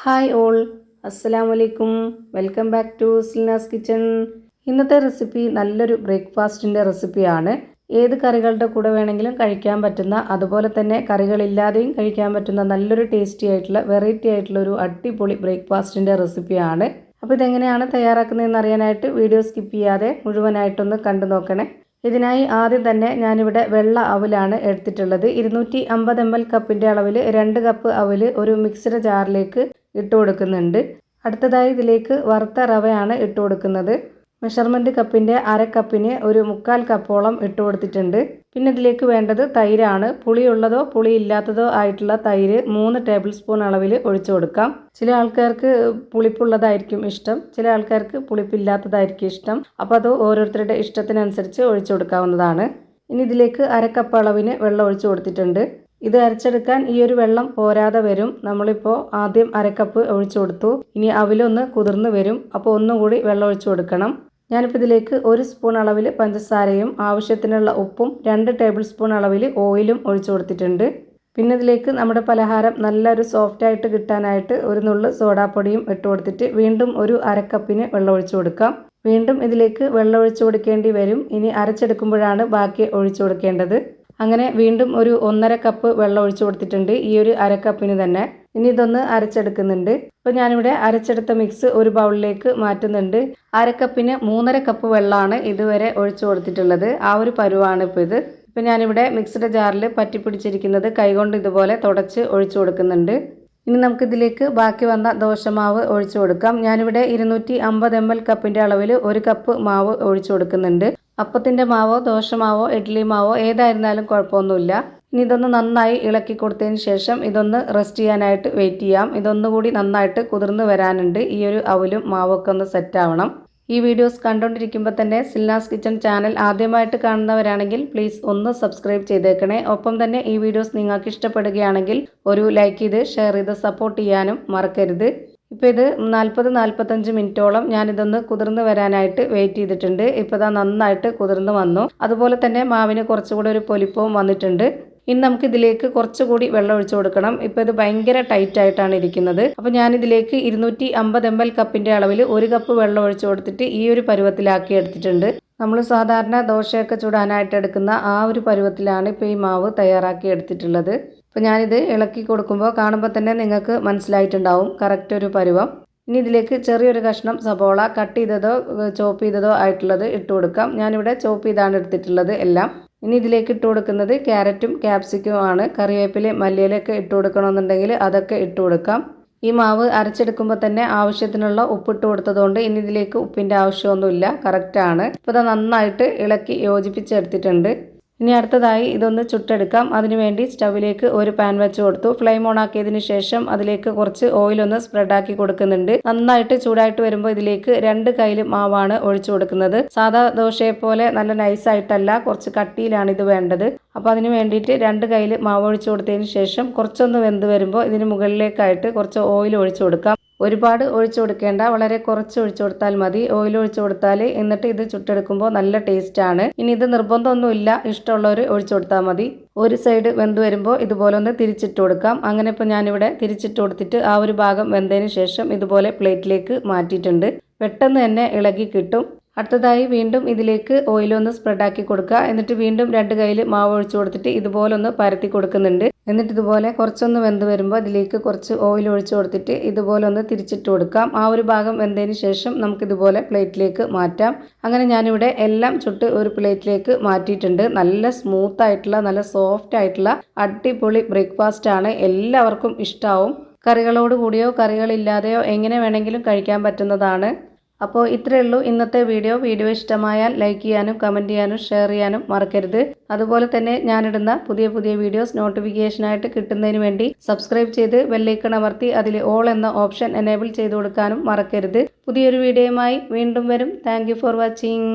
Hi all, അസ്സലാമു അലൈക്കും. Welcome back to Silna's kitchen. ഇന്നത്തെ റെസിപ്പി നല്ലൊരു ബ്രേക്ക്ഫാസ്റ്റിൻ്റെ റെസിപ്പിയാണ്. ഏത് കറികളുടെ കൂടെ വേണമെങ്കിലും കഴിക്കാൻ പറ്റുന്ന, അതുപോലെ തന്നെ കറികളില്ലാതെയും കഴിക്കാൻ പറ്റുന്ന നല്ലൊരു ടേസ്റ്റി ആയിട്ടുള്ള വെറൈറ്റി ആയിട്ടുള്ള ഒരു അടിപൊളി ബ്രേക്ക്ഫാസ്റ്റിൻ്റെ റെസിപ്പിയാണ്. അപ്പോൾ ഇതെങ്ങനെയാണ് തയ്യാറാക്കുന്നതെന്ന് അറിയാനായിട്ട് വീഡിയോ സ്കിപ്പ് ചെയ്യാതെ മുഴുവനായിട്ടൊന്ന് കണ്ടു നോക്കണേ. ഇതിനായി ആദ്യം തന്നെ ഞാനിവിടെ വെള്ള അവലാണ് എടുത്തിട്ടുള്ളത്. 250 ml കപ്പിൻ്റെ അളവിൽ 2 കപ്പ് അവല് ഒരു മിക്സിയുടെ ജാറിലേക്ക് ഇട്ട് കൊടുക്കുന്നുണ്ട്. അടുത്തതായി ഇതിലേക്ക് വറുത്ത റവയാണ് ഇട്ട് കൊടുക്കുന്നത്. മെഷർമെൻറ്റ് കപ്പിൻ്റെ അര കപ്പിന് ഒരു 1/4 കപ്പോളം ഇട്ട് കൊടുത്തിട്ടുണ്ട്. പിന്നെ ഇതിലേക്ക് വേണ്ടത് തൈരാണ്. പുളിയുള്ളതോ പുളിയില്ലാത്തതോ ആയിട്ടുള്ള തൈര് 3 ടേബിൾ സ്പൂൺ അളവിൽ ഒഴിച്ചു കൊടുക്കാം. ചില ആൾക്കാർക്ക് പുളിപ്പുള്ളതായിരിക്കും ഇഷ്ടം, ചില ആൾക്കാർക്ക് പുളിപ്പില്ലാത്തതായിരിക്കും ഇഷ്ടം. അപ്പോൾ അത് ഓരോരുത്തരുടെ ഇഷ്ടത്തിനനുസരിച്ച് ഒഴിച്ചു കൊടുക്കാവുന്നതാണ്. ഇനി ഇതിലേക്ക് അര കപ്പ് അളവിന് വെള്ളം ഒഴിച്ചു കൊടുത്തിട്ടുണ്ട്. ഇത് അരച്ചെടുക്കാൻ ഈ ഒരു വെള്ളം പോരാതെ വരും. നമ്മളിപ്പോൾ ആദ്യം അര കപ്പ് ഒഴിച്ചു കൊടുത്തു. ഇനി അവിലൊന്ന് കുതിർന്ന് വരും, അപ്പോൾ ഒന്നുകൂടി വെള്ളം ഒഴിച്ചു കൊടുക്കണം. ഞാനിപ്പോൾ ഇതിലേക്ക് 1 സ്പൂൺ അളവിൽ പഞ്ചസാരയും ആവശ്യത്തിനുള്ള ഉപ്പും 2 ടേബിൾ സ്പൂൺ അളവിൽ ഓയിലും ഒഴിച്ചു കൊടുത്തിട്ടുണ്ട്. പിന്നെ ഇതിലേക്ക് നമ്മുടെ പലഹാരം നല്ലൊരു സോഫ്റ്റായിട്ട് കിട്ടാനായിട്ട് ഒരു നുള്ളു സോഡാപ്പൊടിയും ഇട്ട് കൊടുത്തിട്ട് വീണ്ടും ഒരു അര കപ്പിന് വെള്ളം ഒഴിച്ചു കൊടുക്കാം. വീണ്ടും ഇതിലേക്ക് വെള്ളം ഒഴിച്ചു കൊടുക്കേണ്ടി വരും. ഇനി അരച്ചെടുക്കുമ്പോഴാണ് ബാക്കി ഒഴിച്ചു കൊടുക്കേണ്ടത്. അങ്ങനെ വീണ്ടും ഒരു 1.5 കപ്പ് വെള്ളം ഒഴിച്ചു കൊടുത്തിട്ടുണ്ട്, ഈ ഒരു അര കപ്പിന് തന്നെ. ഇനി ഇതൊന്ന് അരച്ചെടുക്കുന്നുണ്ട്. അപ്പോൾ ഞാനിവിടെ അരച്ചെടുത്ത മിക്സ് ഒരു ബൗളിലേക്ക് മാറ്റുന്നുണ്ട്. അര കപ്പിന് 3.5 കപ്പ് വെള്ളമാണ് ഇതുവരെ ഒഴിച്ചു കൊടുത്തിട്ടുള്ളത്. ആ ഒരു പരുവാണ് ഇപ്പോൾ ഇത്. ഇപ്പോൾ ഞാനിവിടെ മിക്സിയുടെ ജാറിൽ പറ്റിപ്പിടിച്ചിരിക്കുന്നത് കൈകൊണ്ട് ഇതുപോലെ തുടച്ച് ഒഴിച്ചു കൊടുക്കുന്നുണ്ട്. ഇനി നമുക്കിതിലേക്ക് ബാക്കി വന്ന ദോശമാവ് ഒഴിച്ചു കൊടുക്കാം. ഞാനിവിടെ 250 ml കപ്പിൻ്റെ അളവിൽ 1 കപ്പ് മാവ് ഒഴിച്ചു കൊടുക്കുന്നുണ്ട്. അപ്പത്തിൻ്റെ മാവോ ദോശമാവോ ഇഡ്ഡലി മാവോ ഏതായിരുന്നാലും കുഴപ്പമൊന്നുമില്ല. ഇനി ഇതൊന്ന് നന്നായി ഇളക്കി കൊടുത്തതിന് ശേഷം ഇതൊന്ന് റെസ്റ്റ് ചെയ്യാനായിട്ട് വെയിറ്റ് ചെയ്യാം. ഇതൊന്നുകൂടി നന്നായിട്ട് കുതിർന്ന് വരാനുണ്ട്. ഈ ഒരു അവലും മാവൊക്കെ ഒന്ന് സെറ്റ് ആവണം. ഈ വീഡിയോസ് കണ്ടുകൊണ്ടിരിക്കുമ്പോൾ തന്നെ സിൽനാസ് കിച്ചൺ ചാനൽ ആദ്യമായിട്ട് കാണുന്നവരാണെങ്കിൽ പ്ലീസ് ഒന്ന് സബ്സ്ക്രൈബ് ചെയ്തേക്കണേ. ഒപ്പം തന്നെ ഈ വീഡിയോസ് നിങ്ങൾക്ക് ഇഷ്ടപ്പെടുകയാണെങ്കിൽ ഒരു ലൈക്ക് ചെയ്ത് ഷെയർ ചെയ്ത് സപ്പോർട്ട് ചെയ്യാനും മറക്കരുത്. ഇപ്പോൾ ഇത് 40-45 മിനിറ്റോളം ഞാനിതൊന്ന് കുതിർന്ന് വരാനായിട്ട് വെയിറ്റ് ചെയ്തിട്ടുണ്ട്. ഇപ്പോൾ ഇതാ നന്നായിട്ട് കുതിർന്ന് വന്നു. അതുപോലെ തന്നെ മാവിന് കുറച്ചുകൂടി ഒരു പൊലിപ്പവും വന്നിട്ടുണ്ട്. ഇനി നമുക്കിതിലേക്ക് കുറച്ചുകൂടി വെള്ളം ഒഴിച്ചു കൊടുക്കണം. ഇപ്പോൾ ഇത് ഭയങ്കര ടൈറ്റ് ആയിട്ടാണ് ഇരിക്കുന്നത്. അപ്പോൾ ഞാനിതിലേക്ക് 250 ml കപ്പിൻ്റെ അളവിൽ 1 കപ്പ് വെള്ളം ഒഴിച്ചു കൊടുത്തിട്ട് ഈ ഒരു പരുവത്തിലാക്കി എടുത്തിട്ടുണ്ട്. നമ്മൾ സാധാരണ ദോശയൊക്കെ ചുടാനായിട്ട് എടുക്കുന്ന ആ ഒരു പരുവത്തിലാണ് ഇപ്പോൾ ഈ മാവ് തയ്യാറാക്കി എടുത്തിട്ടുള്ളത്. അപ്പോൾ ഞാനിത് ഇളക്കി കൊടുക്കുമ്പോൾ കാണുമ്പോൾ തന്നെ നിങ്ങൾക്ക് മനസ്സിലായിട്ടുണ്ടാവും കറക്റ്റ് ഒരു പരുവം. ഇനി ഇതിലേക്ക് ചെറിയൊരു കഷ്ണം സബോള കട്ട് ചെയ്തതോ ചോപ്പ് ചെയ്തതോ ആയിട്ടുള്ളത് ഇട്ട് കൊടുക്കാം. ഞാനിവിടെ ചോപ്പ് ചെയ്താണ് എടുത്തിട്ടുള്ളത് എല്ലാം. ഇനി ഇതിലേക്ക് ഇട്ട് കൊടുക്കുന്നത് ക്യാരറ്റും ക്യാപ്സിക്കും ആണ്. കറിവേപ്പില മല്ലിയിലൊക്കെ ഇട്ട് കൊടുക്കണമെന്നുണ്ടെങ്കിൽ അതൊക്കെ ഇട്ട് കൊടുക്കാം. ഈ മാവ് അരച്ചെടുക്കുമ്പോൾ തന്നെ ആവശ്യത്തിനുള്ള ഉപ്പിട്ട് കൊടുത്തതുകൊണ്ട് ഇനി ഇതിലേക്ക് ഉപ്പിൻ്റെ ആവശ്യമൊന്നുമില്ല, കറക്റ്റാണ്. ഇപ്പോൾ ഇത് നന്നായിട്ട് ഇളക്കി യോജിപ്പിച്ചെടുത്തിട്ടുണ്ട്. ഇനി അടുത്തതായി ഇതൊന്ന് ചുട്ടെടുക്കാം. അതിനുവേണ്ടി സ്റ്റവിലേക്ക് ഒരു പാൻ വെച്ച് കൊടുത്തു. ഫ്ലെയിം ഓൺ ആക്കിയതിന് ശേഷം അതിലേക്ക് കുറച്ച് ഓയിലൊന്ന് സ്പ്രെഡാക്കി കൊടുക്കുന്നുണ്ട്. നന്നായിട്ട് ചൂടായിട്ട് വരുമ്പോൾ ഇതിലേക്ക് 2 കയ്യിൽ മാവാണ് ഒഴിച്ചു കൊടുക്കുന്നത്. സാധാ ദോശയെ പോലെ നല്ല നൈസായിട്ടല്ല, കുറച്ച് കട്ടിയിലാണ് ഇത് വേണ്ടത്. അപ്പോൾ അതിന് വേണ്ടിയിട്ട് 2 കയ്യിൽ മാവ് ഒഴിച്ചു കൊടുത്തതിന് ശേഷം കുറച്ചൊന്ന് വെന്ത് വരുമ്പോൾ ഇതിന് മുകളിലേക്കായിട്ട് കുറച്ച് ഓയിൽ ഒഴിച്ചു കൊടുക്കാം. ഒരുപാട് ഒഴിച്ചു കൊടുക്കേണ്ട, വളരെ കുറച്ച് ഒഴിച്ചു കൊടുത്താൽ മതി. ഓയിൽ ഒഴിച്ചു കൊടുത്താൽ എന്നിട്ട് ഇത് ചുട്ടെടുക്കുമ്പോൾ നല്ല ടേസ്റ്റാണ്. ഇനി ഇത് നിർബന്ധമൊന്നുമില്ല, ഇഷ്ടമുള്ളവർ ഒഴിച്ചു കൊടുത്താൽ മതി. ഒരു സൈഡ് വെന്ത് വരുമ്പോൾ ഇതുപോലെ ഒന്ന് തിരിച്ചിട്ട് കൊടുക്കാം. അങ്ങനെ ഇപ്പോൾ ഞാനിവിടെ തിരിച്ചിട്ട് കൊടുത്തിട്ട് ആ ഒരു ഭാഗം വെന്തതിന് ശേഷം ഇതുപോലെ പ്ലേറ്റിലേക്ക് മാറ്റിയിട്ടുണ്ട്. പെട്ടെന്ന് തന്നെ ഇളകി കിട്ടും. അടുത്തതായി വീണ്ടും ഇതിലേക്ക് ഓയിലൊന്ന് സ്പ്രെഡാക്കി കൊടുക്കുക. എന്നിട്ട് വീണ്ടും 2 കയ്യിൽ മാവ് ഒഴിച്ചു കൊടുത്തിട്ട് ഇതുപോലെ ഒന്ന് പരത്തി കൊടുക്കുന്നുണ്ട്. എന്നിട്ട് ഇതുപോലെ കുറച്ചൊന്ന് വെന്ത് വരുമ്പോൾ ഇതിലേക്ക് കുറച്ച് ഓയിൽ ഒഴിച്ചു കൊടുത്തിട്ട് ഇതുപോലെ ഒന്ന് തിരിച്ചിട്ട് കൊടുക്കാം. ആ ഒരു ഭാഗം വെന്തതിന് ശേഷം നമുക്കിതുപോലെ പ്ലേറ്റിലേക്ക് മാറ്റാം. അങ്ങനെ ഞാനിവിടെ എല്ലാം ചുട്ട് ഒരു പ്ലേറ്റിലേക്ക് മാറ്റിയിട്ടുണ്ട്. നല്ല സ്മൂത്ത് ആയിട്ടുള്ള നല്ല സോഫ്റ്റ് ആയിട്ടുള്ള അടിപൊളി ബ്രേക്ക്ഫാസ്റ്റ് ആണ്. എല്ലാവർക്കും ഇഷ്ടമാവും. കറികളോട് കൂടിയോ കറികളില്ലാതെയോ എങ്ങനെ വേണമെങ്കിലും കഴിക്കാൻ പറ്റുന്നതാണ്. അപ്പോൾ ഇത്രയേ ഉള്ളൂ ഇന്നത്തെ വീഡിയോ ഇഷ്ടമായാൽ ലൈക്ക് ചെയ്യാനും കമൻറ്റ് ചെയ്യാനും ഷെയർ ചെയ്യാനും മറക്കരുത്. അതുപോലെ തന്നെ ഞാനിടുന്ന പുതിയ വീഡിയോസ് നോട്ടിഫിക്കേഷനായിട്ട് കിട്ടുന്നതിന് വേണ്ടി സബ്സ്ക്രൈബ് ചെയ്ത് ബെല്ലൈക്കൺ അമർത്തി അതിൽ ഓൾ എന്ന ഓപ്ഷൻ എനേബിൾ ചെയ്ത് കൊടുക്കാനും മറക്കരുത്. പുതിയൊരു വീഡിയോയുമായി വീണ്ടും വരും. Thank you for watching.